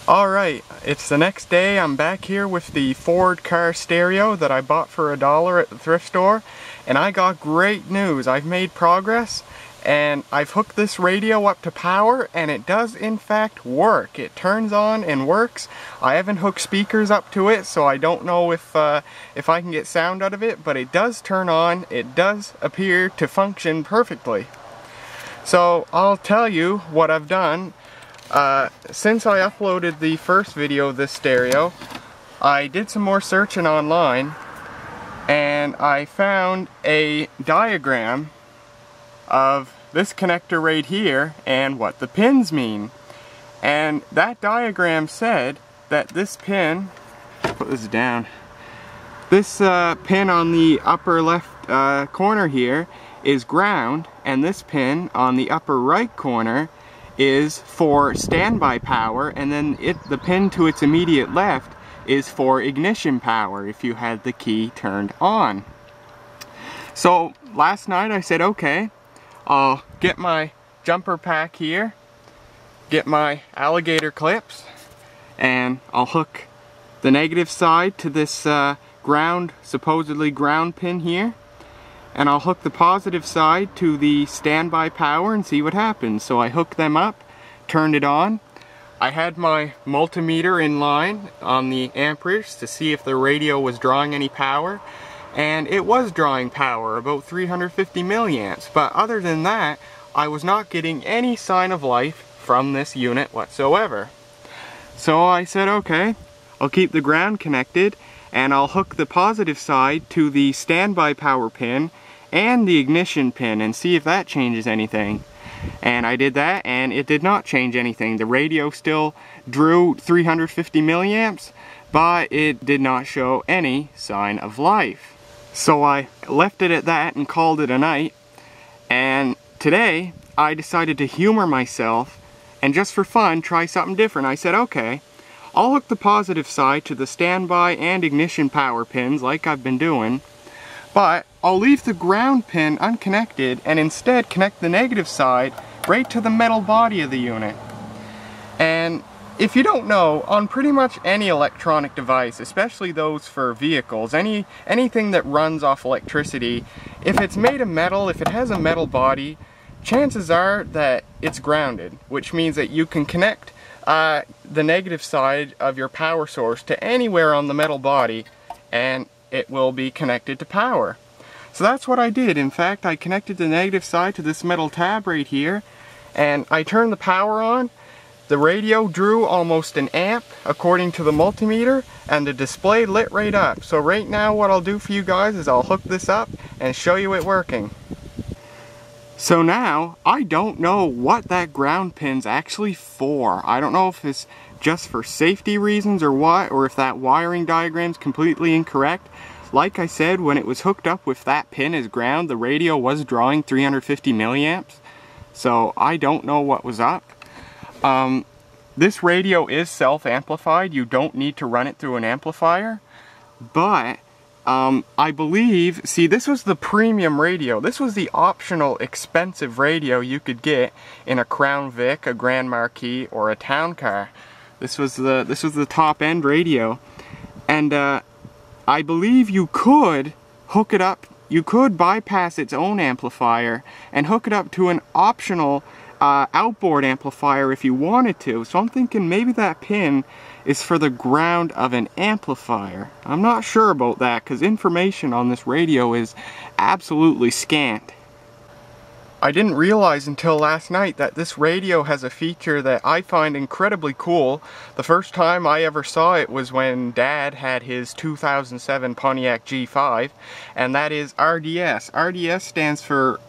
Alright, it's the next day. I'm back here with the Ford car stereo that I bought for $1 at the thrift store, and I got great news. I've made progress and I've hooked this radio up to power, and it does in fact work. It turns on and works. I haven't hooked speakers up to it, so I don't know if I can get sound out of it, but it does turn on. It does appear to function perfectly. So I'll tell you what I've done. Since I uploaded the first video of this stereo, I did some more searching online and I found a diagram of this connector right here and what the pins mean. And that diagram said that this pin, put this down, this pin on the upper left corner here is ground, and this pin on the upper right corner is for standby power, and then the pin to its immediate left is for ignition power if you had the key turned on. So last night I said, okay, I'll get my jumper pack here, get my alligator clips, and I'll hook the negative side to this supposedly ground pin here, and I'll hook the positive side to the standby power and see what happens. So I hooked them up, turned it on. I had my multimeter in line on the amperage to see if the radio was drawing any power, and it was drawing power, about 350 milliamps. But other than that, I was not getting any sign of life from this unit whatsoever. So I said, okay, I'll keep the ground connected, and I'll hook the positive side to the standby power pin and the ignition pin and see if that changes anything. And I did that, and it did not change anything. The radio still drew 350 milliamps, but it did not show any sign of life. So I left it at that and called it a night. And today I decided to humor myself and just for fun try something different. I said, okay, I'll hook the positive side to the standby and ignition power pins like I've been doing, but I'll leave the ground pin unconnected and instead connect the negative side right to the metal body of the unit. And if you don't know, on pretty much any electronic device, especially those for vehicles, anything that runs off electricity, if it's made of metal, if it has a metal body, chances are that it's grounded, which means that you can connect the negative side of your power source to anywhere on the metal body and it will be connected to power. So that's what I did. In fact, I connected the negative side to this metal tab right here, and I turned the power on. The radio drew almost an amp according to the multimeter, and the display lit right up. So right now what I'll do for you guys is I'll hook this up and show you it working. So now, I don't know what that ground pin's actually for. I don't know if it's just for safety reasons or what, or if that wiring diagram's completely incorrect. Like I said, when it was hooked up with that pin as ground, the radio was drawing 350 milliamps. So I don't know what was up. This radio is self-amplified. You don't need to run it through an amplifier. But I believe, see, this was the premium radio. This was the optional expensive radio you could get in a Crown Vic, a Grand Marquis, or a town car. This was the top end radio, and I believe you could hook it up. You could bypass its own amplifier and hook it up to an optional outboard amplifier if you wanted to. So I'm thinking maybe that pin is for the ground of an amplifier. I'm not sure about that because information on this radio is absolutely scant. I didn't realize until last night that this radio has a feature that I find incredibly cool. The first time I ever saw it was when Dad had his 2007 Pontiac G5, and that is RDS. RDS stands for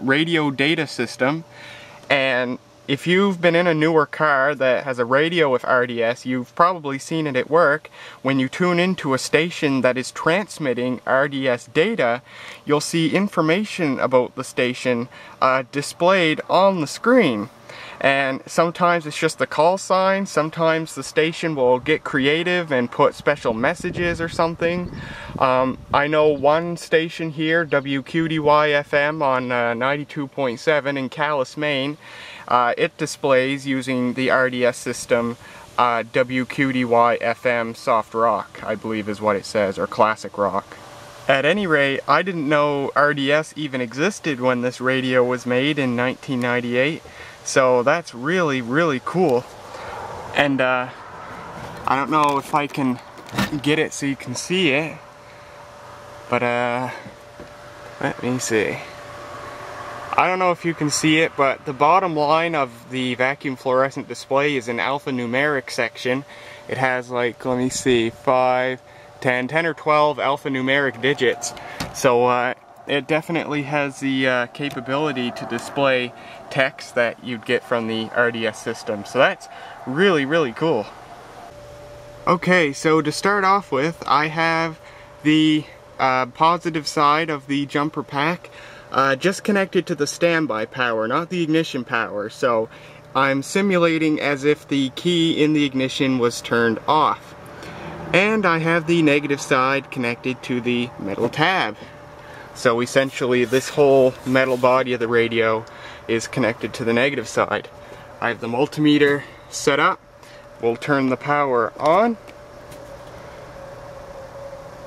Radio Data System, and if you've been in a newer car that has a radio with RDS, you've probably seen it at work. When you tune into a station that is transmitting RDS data, you'll see information about the station displayed on the screen. And sometimes it's just the call sign, sometimes the station will get creative and put special messages or something. I know one station here, WQDY-FM on 92.7 in Calais, Maine, it displays using the RDS system WQDY FM soft rock, I believe is what it says, or classic rock. At any rate, I didn't know RDS even existed when this radio was made in 1998, so that's really, really cool. And I don't know if I can get it so you can see it, but let me see. I don't know if you can see it, but the bottom line of the vacuum fluorescent display is an alphanumeric section. It has, like, let me see, 5, 10 or 12 alphanumeric digits. So it definitely has the capability to display text that you'd get from the RDS system. So that's really, really cool. Okay, so to start off with, I have the positive side of the jumper pack just connected to the standby power, not the ignition power. So I'm simulating as if the key in the ignition was turned off. And I have the negative side connected to the metal tab. So essentially this whole metal body of the radio is connected to the negative side. I have the multimeter set up. We'll turn the power on.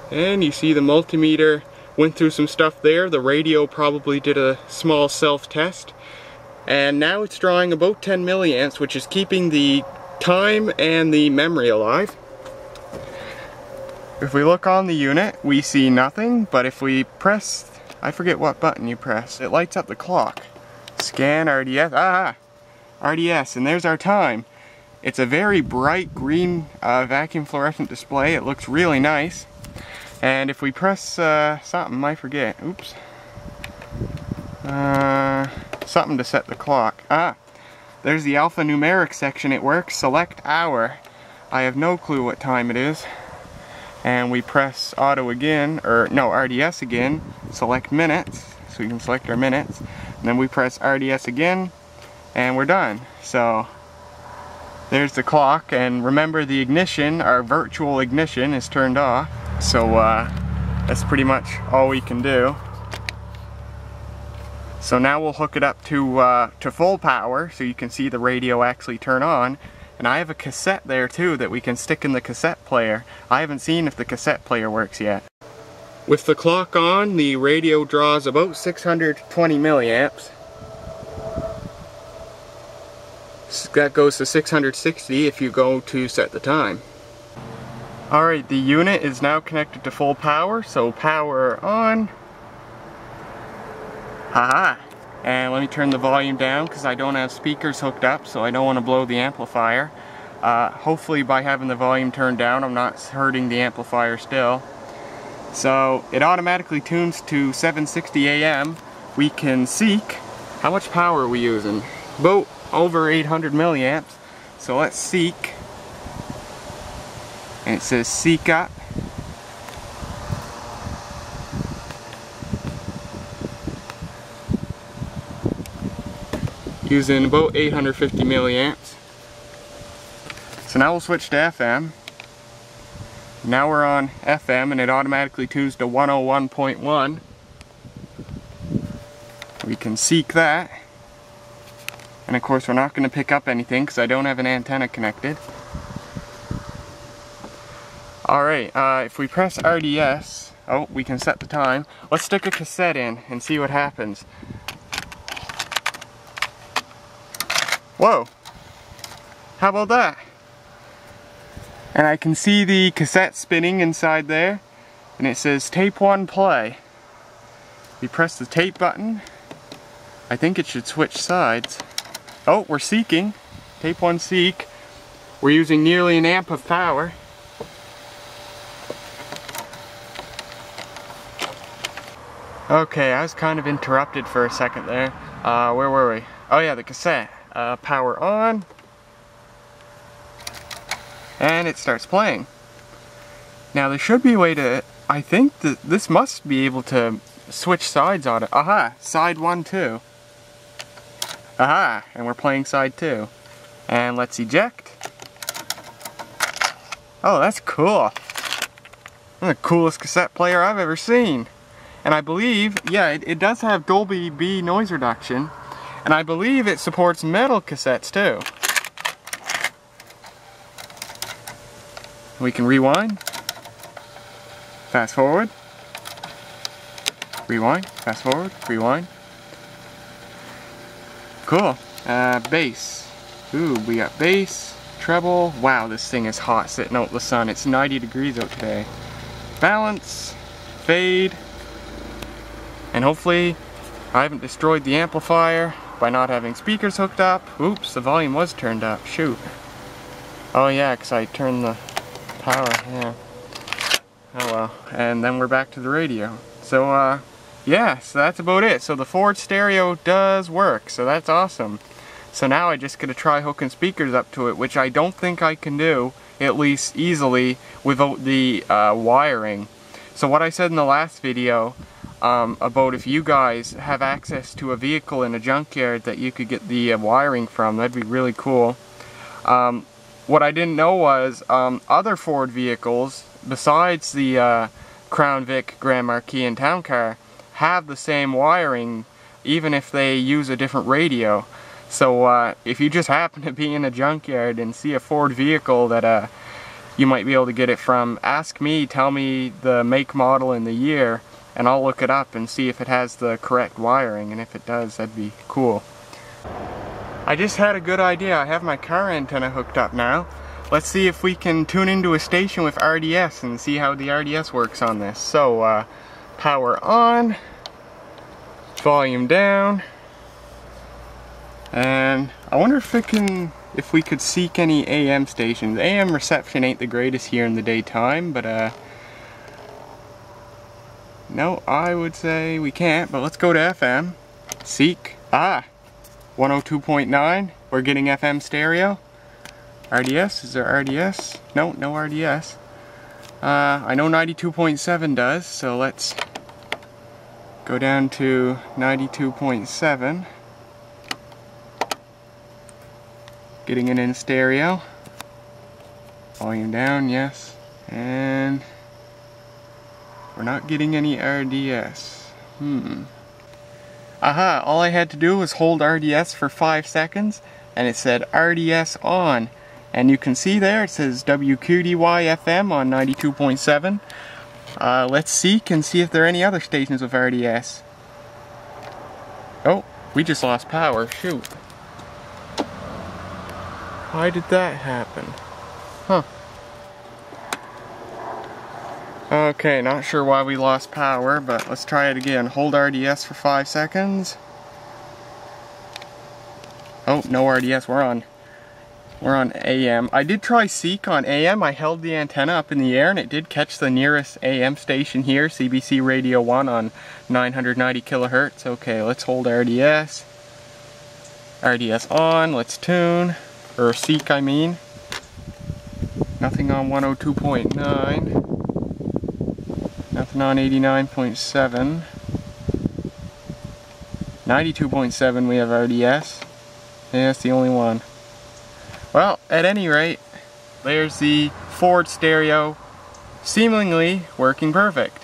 And you see the multimeter went through some stuff there. The radio probably did a small self-test. And now it's drawing about 10 milliamps, which is keeping the time and the memory alive. If we look on the unit, we see nothing, but if we press, I forget what button you press, it lights up the clock. Scan RDS, RDS, and there's our time. It's a very bright green vacuum fluorescent display. It looks really nice. And if we press something, I forget, oops. Something to set the clock. There's the alphanumeric section. It works. Select hour. I have no clue what time it is. And we press auto again, or no, RDS again. Select minutes, so we can select our minutes. And then we press RDS again, and we're done. So there's the clock, and remember the ignition, our virtual ignition, is turned off. So that's pretty much all we can do. So now we'll hook it up to full power so you can see the radio actually turn on. And I have a cassette there too that we can stick in the cassette player. I haven't seen if the cassette player works yet. With the clock on, the radio draws about 620 milliamps. That goes to 660 if you go to set the time. Alright, the unit is now connected to full power, so power on. Haha! And let me turn the volume down because I don't have speakers hooked up, so I don't want to blow the amplifier. Hopefully by having the volume turned down, I'm not hurting the amplifier still. So it automatically tunes to 760 AM. We can seek. How much power are we using? About over 800 milliamps. So let's seek. And it says seek up. Using about 850 milliamps. So now we'll switch to FM. Now we're on FM and it automatically tunes to 101.1. We can seek that. And of course we're not going to pick up anything because I don't have an antenna connected. Alright, if we press RDS, oh, we can set the time. Let's stick a cassette in and see what happens. Whoa! How about that? And I can see the cassette spinning inside there, and it says tape 1 play. We press the tape button. I think it should switch sides. Oh, we're seeking. Tape 1 seek. We're using nearly an amp of power. Okay, I was kind of interrupted for a second there. Where were we? Oh yeah, the cassette. Power on. And it starts playing. Now there should be a way to, I think that this must be able to switch sides on it. Aha, side 1, 2. Aha, and we're playing side 2. And let's eject. Oh, that's cool. That's the coolest cassette player I've ever seen. And I believe, yeah, it does have Dolby B noise reduction. And I believe it supports metal cassettes too. We can rewind, fast forward, rewind, fast forward, rewind. Cool. Bass. Ooh, we got bass, treble. Wow, this thing is hot sitting out in the sun. It's 90 degrees out today. Balance, fade, and hopefully I haven't destroyed the amplifier by not having speakers hooked up. Oops, the volume was turned up. Shoot. Oh yeah, because I turned the power. Yeah. Oh well. And then we're back to the radio. So yeah, so that's about it. So the Ford stereo does work, so that's awesome. So now I just gotta try hooking speakers up to it, which I don't think I can do, at least easily, without the wiring. So what I said in the last video, about if you guys have access to a vehicle in a junkyard that you could get the wiring from, that'd be really cool. What I didn't know was other Ford vehicles, besides the Crown Vic, Grand Marquis, and Town Car, have the same wiring, even if they use a different radio. So if you just happen to be in a junkyard and see a Ford vehicle that you might be able to get it from, ask me, tell me the make, model, and the year, and I'll look it up and see if it has the correct wiring, and if it does, that'd be cool. I just had a good idea. I have my car antenna hooked up now. Let's see if we can tune into a station with RDS and see how the RDS works on this. So power on, volume down, and I wonder if we could seek any AM stations. AM reception ain't the greatest here in the daytime, but no, I would say we can't, but let's go to FM. Seek. 102.9. We're getting FM stereo. RDS, is there RDS? No, no RDS. I know 92.7 does, so let's go down to 92.7. Getting it in stereo. Volume down, yes. And we're not getting any RDS. Aha, all I had to do was hold RDS for 5 seconds and it said RDS on. And you can see there it says WQDY FM on 92.7. Let's seek and see if there are any other stations with RDS. Oh, we just lost power, shoot. Why did that happen? Huh. Okay, not sure why we lost power, but let's try it again. Hold RDS for 5 seconds. Oh, no RDS, we're on AM. I did try seek on AM. I held the antenna up in the air and it did catch the nearest AM station here, CBC Radio 1 on 990 kilohertz. Okay, let's hold RDS. RDS on, let's tune. Or seek, I mean. Nothing on 102.9. Nothing on 89.7. 92.7 we have RDS. Yeah, that's the only one. Well, at any rate, there's the Ford stereo seemingly working perfect.